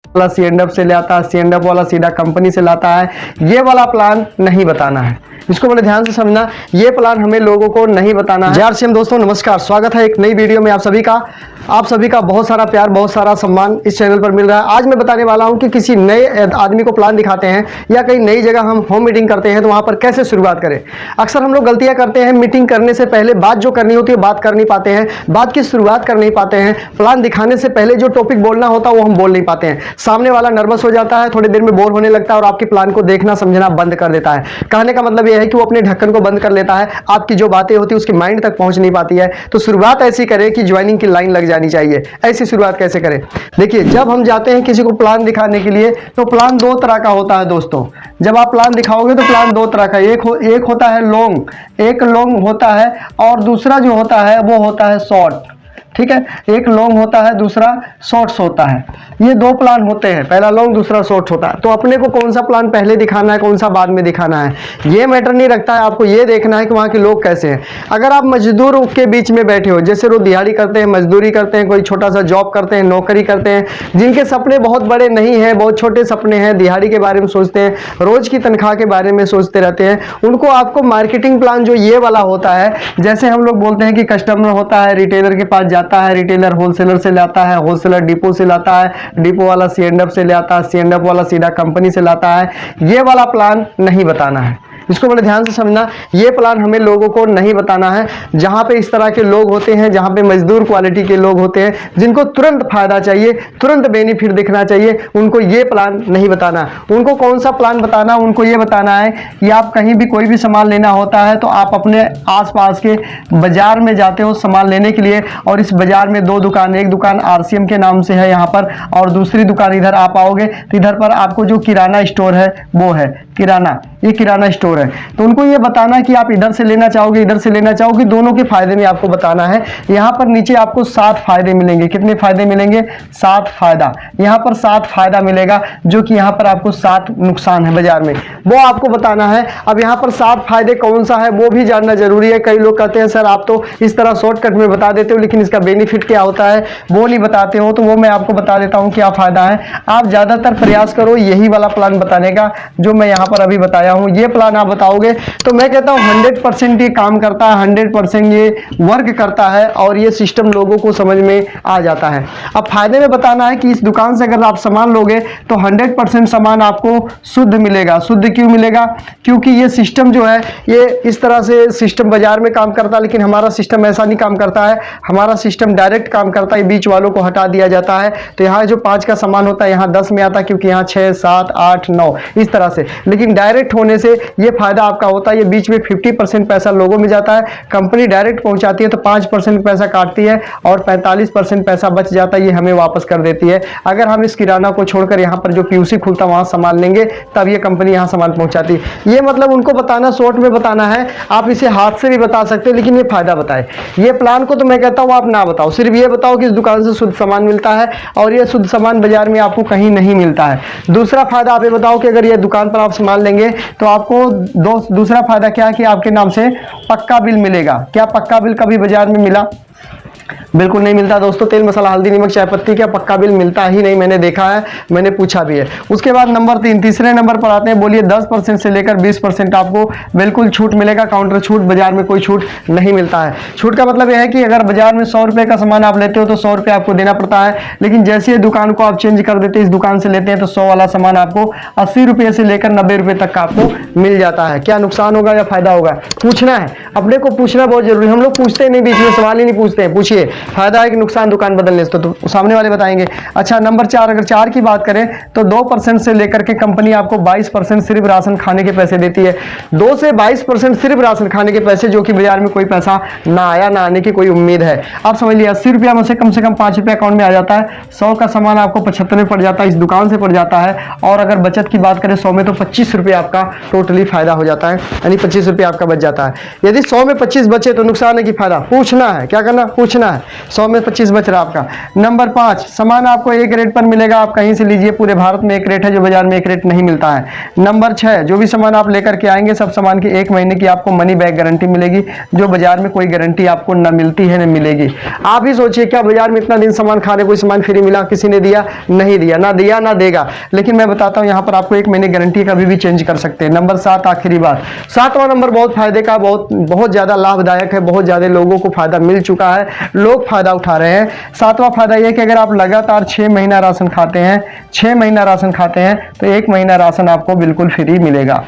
वाला C&F से ले आता है, C&F वाला सीधा कंपनी से लाता है। ये वाला प्लान नहीं बताना है, इसको बड़े ध्यान से समझना। ये प्लान हमें लोगों को नहीं बताना है। JRCM दोस्तों नमस्कार, स्वागत है एक नई वीडियो में। आप सभी का बहुत सारा प्यार, बहुत सारा सम्मान इस चैनल पर मिल रहा है। आज मैं बताने वाला हूं कि किसी नए आदमी को प्लान दिखाते हैं या कहीं नई जगह हम होम मीटिंग करते हैं तो वहां पर कैसे शुरुआत करें। अक्सर हम लोग गलतियां करते हैं, मीटिंग करने से पहले बात जो करनी होती है बात कर नहीं पाते हैं, बात की शुरुआत कर नहीं पाते हैं। प्लान दिखाने से पहले जो टॉपिक बोलना होता है वो हम बोल नहीं पाते हैं। सामने वाला नर्वस हो जाता है, थोड़ी देर में बोर होने लगता है और आपके प्लान को देखना समझना बंद कर देता है। कहने का मतलब यह है कि वो अपने ढक्कन को बंद कर लेता है, आपकी जो बातें होती है उसकी माइंड तक पहुंच नहीं पाती है। तो शुरुआत ऐसी करें कि ज्वाइनिंग की लाइन लग जानी चाहिए। ऐसी शुरुआत कैसे करें? देखिए, जब हम जाते हैं किसी को प्लान दिखाने के लिए तो प्लान दो तरह का होता है दोस्तों। जब आप प्लान दिखाओगे तो प्लान दो तरह का, एक होता है लॉन्ग, एक लॉन्ग होता है और दूसरा जो होता है वो होता है शॉर्ट। ठीक है, एक लॉन्ग होता है, दूसरा शॉर्ट्स होता है। ये दो प्लान होते हैं, पहला लॉन्ग दूसरा शॉर्ट होता है। तो अपने को कौन सा प्लान पहले दिखाना है, कौन सा बाद में दिखाना है, ये मैटर नहीं रखता है। आपको ये देखना है कि वहाँ के लोग कैसे हैं। अगर आप मजदूर के बीच में बैठे हो, जैसे वो दिहाड़ी करते हैं, मजदूरी करते हैं, कोई छोटा सा जॉब करते हैं, नौकरी करते हैं, जिनके सपने बहुत बड़े नहीं हैं, बहुत छोटे सपने हैं, दिहाड़ी के बारे में सोचते हैं, रोज की तनख्वाह के बारे में सोचते रहते हैं, उनको आपको मार्केटिंग प्लान जो ये वाला होता है, जैसे हम लोग बोलते हैं कि कस्टमर होता है, रिटेलर के पास जाता है, रिटेलर होलसेलर से लाता है, होलसेलर डिपो से लाता है, डिपो वाला C&F से ले आता है, C&F वाला सीधा कंपनी से लाता है। ये वाला प्लान नहीं बताना है, इसको बड़े ध्यान से समझना। ये प्लान हमें लोगों को नहीं बताना है। जहां पे इस तरह के लोग होते हैं, जहां पे मजदूर क्वालिटी के लोग होते हैं, जिनको तुरंत फायदा चाहिए, तुरंत बेनिफिट दिखना चाहिए, उनको ये प्लान नहीं बताना। उनको कौन सा प्लान बताना? उनको ये बताना है कि आप कहीं भी कोई भी सामान लेना होता है तो आप अपने आसपास के बाजार में जाते हो सामान लेने के लिए, और इस बाजार में दो दुकान, एक दुकान RCM के नाम से है यहाँ पर, और दूसरी दुकान इधर आप आओगे तो इधर पर आपको जो किराना स्टोर है वो है किराना, ये किराना स्टोर है। तो उनको ये बताना कि आप इधर से लेना चाहोगे, इधर से लेना चाहोगे, दोनों के फायदे में आपको बताना है। यहाँ पर नीचे आपको 7 फायदे मिलेंगे। कितने फायदे मिलेंगे? 7 फायदा। यहाँ पर 7 फायदा मिलेगा, जो कि यहाँ पर आपको 7 नुकसान है बाजार में, वो आपको बताना है। अब यहाँ पर 7 फायदे कौन सा है वो भी जानना जरूरी है। कई लोग कहते हैं सर आप तो इस तरह शॉर्टकट में बता देते हो, लेकिन इसका बेनिफिट क्या होता है वो नहीं बताते हो। तो वो मैं आपको बता देता हूँ क्या फायदा है। आप ज्यादातर प्रयास करो यही वाला प्लान बताने का जो मैं यहाँ पर अभी बताया हूँ। ये प्लान आप बताओगे तो मैं कहता हूँ 100% ये काम करता है, 100% ये वर्क करता है और ये सिस्टम लोगों को समझ में आ जाता है। अब फायदे में बताना है कि इस दुकान से अगर आप सामान लोगे तो 100% सामान आपको शुद्ध मिलेगा। शुद्ध क्यों मिलेगा? क्योंकि ये सिस्टम जो है ये इस तरह से सिस्टम बाजार में काम करता है, लेकिन हमारा सिस्टम ऐसा नहीं काम करता है। हमारा सिस्टम डायरेक्ट काम करता है, बीच वालों को हटा दिया जाता है। तो यहाँ जो 5 का सामान होता है यहाँ 10 में आता है, क्योंकि यहाँ 6, 7, 8, 9 इस तरह से। लेकिन डायरेक्ट होने से ये फायदा आपका होता है। ये बीच में 50% पैसा लोगों में जाता है, कंपनी डायरेक्ट पहुंचाती है तो 5% पैसा काटती है और 45% पैसा बच जाता है, ये हमें वापस कर देती है। अगर हम इस किराना को छोड़कर यहाँ पर जो PUC खुलता वहां सामान लेंगे तब ये कंपनी यहाँ सामान पहुंचाती है। ये मतलब उनको बताना, शॉर्ट में बताना है। आप इसे हाथ से भी बता सकते हैं, लेकिन ये फायदा बताए। ये प्लान को तो मैं कहता हूँ आप ना बताओ, सिर्फ ये बताओ कि इस दुकान से शुद्ध सामान मिलता है और ये शुद्ध सामान बाजार में आपको कहीं नहीं मिलता है। दूसरा फायदा आप ये बताओ कि अगर ये दुकान पर आप सामान लेंगे तो आपको दूसरा फायदा क्या है कि आपके नाम से पक्का बिल मिलेगा। क्या पक्का बिल कभी बाजार में मिला? बिल्कुल नहीं मिलता दोस्तों। तेल मसाला हल्दी नमक चाय पत्ती का पक्का बिल मिलता ही नहीं, मैंने देखा है, मैंने पूछा भी है। उसके बाद नंबर 3, तीसरे नंबर पर आते हैं। बोलिए 10% से लेकर 20% आपको बिल्कुल छूट मिलेगा, काउंटर छूट। बाजार में कोई छूट नहीं मिलता है। छूट का मतलब यह है कि अगर बाजार में 100 रुपये का सामान आप लेते हो तो 100 रुपये आपको देना पड़ता है, लेकिन जैसे दुकान को आप चेंज कर देते हैं, इस दुकान से लेते हैं तो 100 वाला सामान आपको 80 रुपये से लेकर 90 रुपये तक का आपको मिल जाता है। क्या नुकसान होगा या फायदा होगा? पूछना है, अपने को पूछना बहुत जरूरी है। हम लोग पूछते नहीं, बीच में सवाल ही नहीं पूछते हैं। पूछिए फायदा है कि नुकसान दुकान बदलने से, तो सामने वाले बताएंगे। अच्छा नंबर 4, अगर 4 की बात करें तो 2% से लेकर के कंपनी आपको 22% सिर्फ राशन खाने के पैसे देती है। 2 से 22% सिर्फ राशन खाने के पैसे, जो कि बाजार में कोई पैसा ना आया, ना आने की कोई उम्मीद है। आप समझ लिया 80 रुपया में से कम 5 रुपया अकाउंट में आ जाता है। 100 का सामान आपको 75 में पड़ जाता है, इस दुकान से पड़ जाता है। और अगर बचत की बात करें 100 में तो 25 रुपये आपका टोटली फायदा हो जाता है, यानी 25 रुपये आपका बच जाता है। यदि 100 में 25 बचे तो नुकसान है कि फायदा? पूछना है। क्या करना? पूछना है। 100 में 25 बच रहा आपका। नंबर 5, सामान आपको एक रेट पर मिलेगा, आप कहीं से लीजिए, पूरे भारत में एक रेट है जो बाजार में एक रेट नहीं मिलता है। नंबर 6, जो भी सामान आप लेकर के आएंगे सब सामान की 1 महीने की आपको मनी बैक गारंटी मिलेगी, जो बाजार में कोई गारंटी आपको न मिलती है न मिलेगी। आप ही सोचिए, क्या बाजार में इतना दिन सामान खाने कोई सामान फ्री मिला, किसी ने दिया? नहीं दिया, ना देगा। लेकिन मैं बताता हूं, यहाँ पर आपको 1 महीने गारंटी कभी भी चेंज कर सकते हैं। नंबर 7, आखिरी बात, 7वां नंबर बहुत फायदे का, बहुत ज्यादा लाभदायक है, बहुत ज्यादा लोगों को फायदा मिल चुका है, लोग फायदा उठा रहे हैं। 7वां फायदा यह कि अगर आप लगातार 6 महीना राशन खाते हैं, 6 महीना राशन खाते हैं तो 1 महीना राशन आपको बिल्कुल फ्री मिलेगा।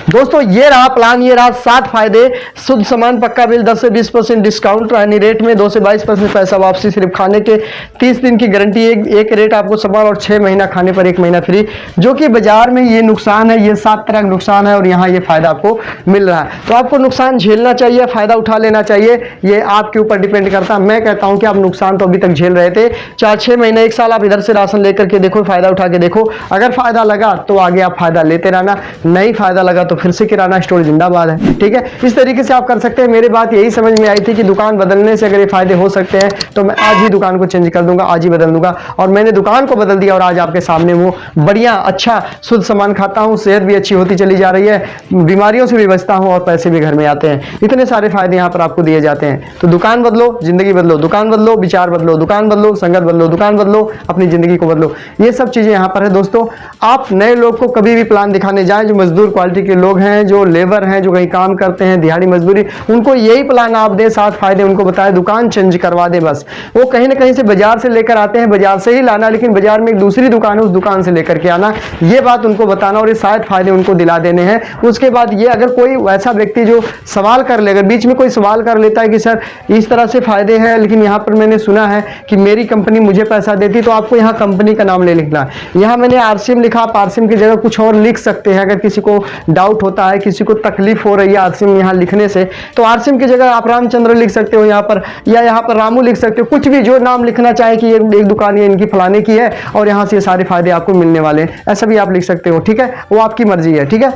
दोस्तों ये रहा प्लान, ये रहा 7 फायदे। शुद्ध सामान, पक्का बिल, 10 से 20% डिस्काउंट यानी रेट में, 2 से 22% पैसा वापसी, सिर्फ खाने के 30 दिन की गारंटी, एक रेट आपको सामान और 6 महीना खाने पर 1 महीना फ्री। जो कि बाजार में ये नुकसान है, ये 7 तरह का नुकसान है और यहाँ ये फायदा आपको मिल रहा है। तो आपको नुकसान झेलना चाहिए, फायदा उठा लेना चाहिए, ये आपके ऊपर डिपेंड करता है। मैं कहता हूँ कि आप नुकसान तो अभी तक झेल रहे थे, 4-6 महीने 1 साल आप इधर से राशन लेकर के देखो, फायदा उठा के देखो। अगर फायदा लगा तो आगे आप फायदा लेते रहना, नहीं फायदा लगा तो फिर से किराना स्टोर जिंदाबाद है। ठीक है, इस तरीके से आप कर सकते हैं। मेरी बात यही समझ में आई थी कि दुकान बदलने से अगर ये फायदे हो सकते हैं तो मैं आज ही दुकान को चेंज कर दूंगा, आज ही बदल दूंगा। और मैंने दुकान को बदल दिया और आज आपके सामने वो बढ़िया अच्छा शुद्ध सामान खाता हूँ, सेहत भी अच्छी होती चली जा रही है, बीमारियों से भी बचता हूँ और पैसे भी घर में आते हैं। इतने सारे फायदे यहाँ पर आपको दिए जाते हैं। तो दुकान बदलो, जिंदगी बदलो, दुकान बदलो, विचार बदलो, दुकान बदलो, संगत बदलो, दुकान बदलो, अपनी जिंदगी को बदलो। ये सब चीजें यहाँ पर है। दोस्तों आप नए लोग को कभी भी प्लान दिखाने जाएं, जो मजदूर क्वालिटी के लोग हैं, जो लेबर हैं, जो कहीं काम करते हैं, दिहाड़ी मजदूरी, उनको यही प्लान आप दें, 7 फायदे उनको बताएं, दुकान चेंज करवा दें। बस वो कहीं ना कहीं से बाजार से लेकर आते हैं, बाजार से ही लाना, लेकिन बाजार में एक दूसरी दुकान है, उस दुकान से लेकर के आना, ये बात उनको बताना और ये 7 फायदे उनको दिला देने हैं। उसके बाद ये अगर कोई वैसा व्यक्ति जो सवाल कर ले, अगर बीच में कोई सवाल कर लेता है कि सर इस तरह से फायदे हैं लेकिन यहाँ पर मैंने सुना है कि मेरी कंपनी मुझे पैसा देती, तो आपको यहाँ कंपनी का नाम ले लिखना है। यहाँ मैंने आरसीएम लिखा, आप आरसीएम की जगह कुछ और लिख सकते हैं। अगर किसी को डाउट होता है, किसी को तकलीफ हो रही है आरसीएम यहाँ लिखने से, तो आरसीएम की जगह आप रामचंद्र लिख सकते हो यहाँ पर, या यहाँ पर रामू लिख सकते हो, कुछ भी जो नाम लिखना चाहे कि ये एक दुकान ये इनकी फलाने की है और यहाँ से ये सारे फायदे आपको मिलने वाले हैं, ऐसा भी आप लिख सकते हो। ठीक है, वो आपकी मर्जी है। ठीक है,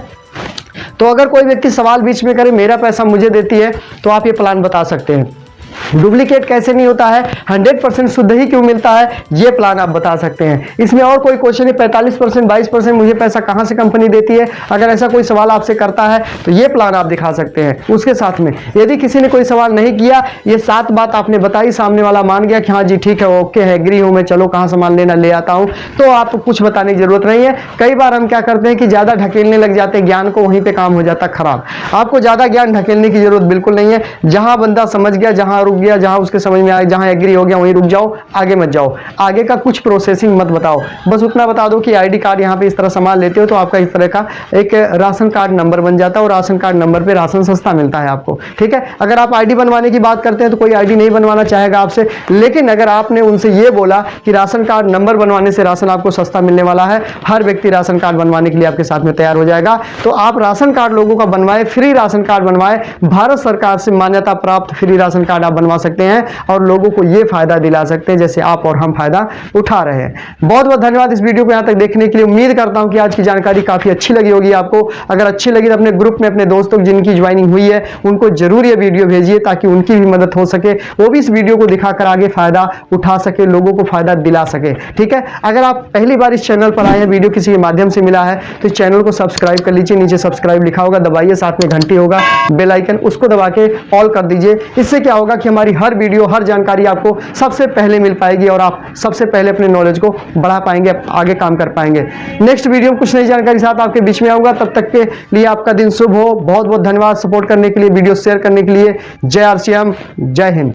तो अगर कोई व्यक्ति सवाल बीच में करे मेरा पैसा मुझे देती है, तो आप ये प्लान बता सकते हैं। डुप्लीकेट कैसे नहीं होता है, 100% शुद्ध ही क्यों मिलता है, ये प्लान आप बता सकते हैं। इसमें और कोई क्वेश्चन है 45%, 22% मुझे पैसा कहां से कंपनी देती है, अगर ऐसा कोई सवाल आपसे करता है तो ये प्लान आप दिखा सकते हैं। उसके साथ में यदि किसी ने कोई सवाल नहीं किया, ये 7 बात आपने बताई, सामने वाला मान गया कि हाँ जी ठीक है, ओके है, एग्री हूं मैं, चलो कहां सामान लेना ले आता हूं, तो आपको कुछ बताने की जरूरत नहीं है। कई बार हम क्या करते हैं कि ज्यादा ढकेलने लग जाते हैं ज्ञान को, वहीं पे काम हो जाता खराब। आपको ज्यादा ज्ञान ढकेलने की जरूरत बिल्कुल नहीं है। जहां बंदा समझ गया, जहां रुक गया, जहां उसके समझ में आया, जहां एग्री हो गया वहीं रुक जाओ, आगे मत जाओ। आगे का कुछ प्रोसेसिंग मत बताओ, बस उतना बता दो कि आईडी कार्ड यहाँ पे इस तरह सामान लेते हो तो आपका इस तरह का एक राशन कार्ड नंबर बन जाता है और राशन कार्ड नंबर पे राशन सस्ता मिलता है आपको। ठीक है, अगर आप आईडी बनवाने की बात करते हैं तो कोई आईडी नहीं बनवाना चाहेगा आपसे, लेकिन अगर आपने उनसे ये बोला कि राशन कार्ड नंबर बनवाने से राशन आपको सस्ता मिलने वाला है, हर व्यक्ति राशन कार्ड बनवाने के लिए आपके साथ में तैयार हो जाएगा। तो आप राशन कार्ड लोगों का बनवाए, फ्री राशन कार्ड बनवाए, भारत सरकार से मान्यता प्राप्त फ्री राशन कार्ड आप बनवा सकते हैं और लोगों को ये फायदा दिला सकते हैं जैसे आप और हम फायदा उठा रहे हैं। बहुत बहुत धन्यवाद इस वीडियो को यहां तक देखने के लिए। उम्मीद करता हूं कि आज की जानकारी काफी अच्छी लगी होगी आपको। अगर अच्छी लगी तो अपने ग्रुप में अपने दोस्तों जिनकी ज्वाइनिंग हुई है उनको जरूर ये वीडियो भेजिए ताकि उनकी भी मदद हो सके, वो भी इस वीडियो को दिखाकर आगे फायदा उठा सके, लोगों को फायदा दिला सके। ठीक है, अगर आप पहली बार इस चैनल पर आए हैं, वीडियो किसी के माध्यम से मिला है तो इस चैनल को सब्सक्राइब कर लीजिए। नीचे सब्सक्राइब लिखा होगा, दबाइए, साथ में घंटी होगा, बेल आइकन, उसको दबा के ऑल कर दीजिए। इससे क्या होगा कि हमारी हर वीडियो, हर जानकारी आपको सबसे पहले मिल पाएगी और आप सबसे पहले अपने नॉलेज को बढ़ा पाएंगे, आगे काम कर पाएंगे। नेक्स्ट वीडियो में कुछ नई जानकारी के साथ आपके बीच में आऊंगा, तब तक के लिए आपका दिन शुभ हो। बहुत बहुत धन्यवाद सपोर्ट करने के लिए, वीडियो शेयर करने के लिए। जय आरसीएम, जय हिंद।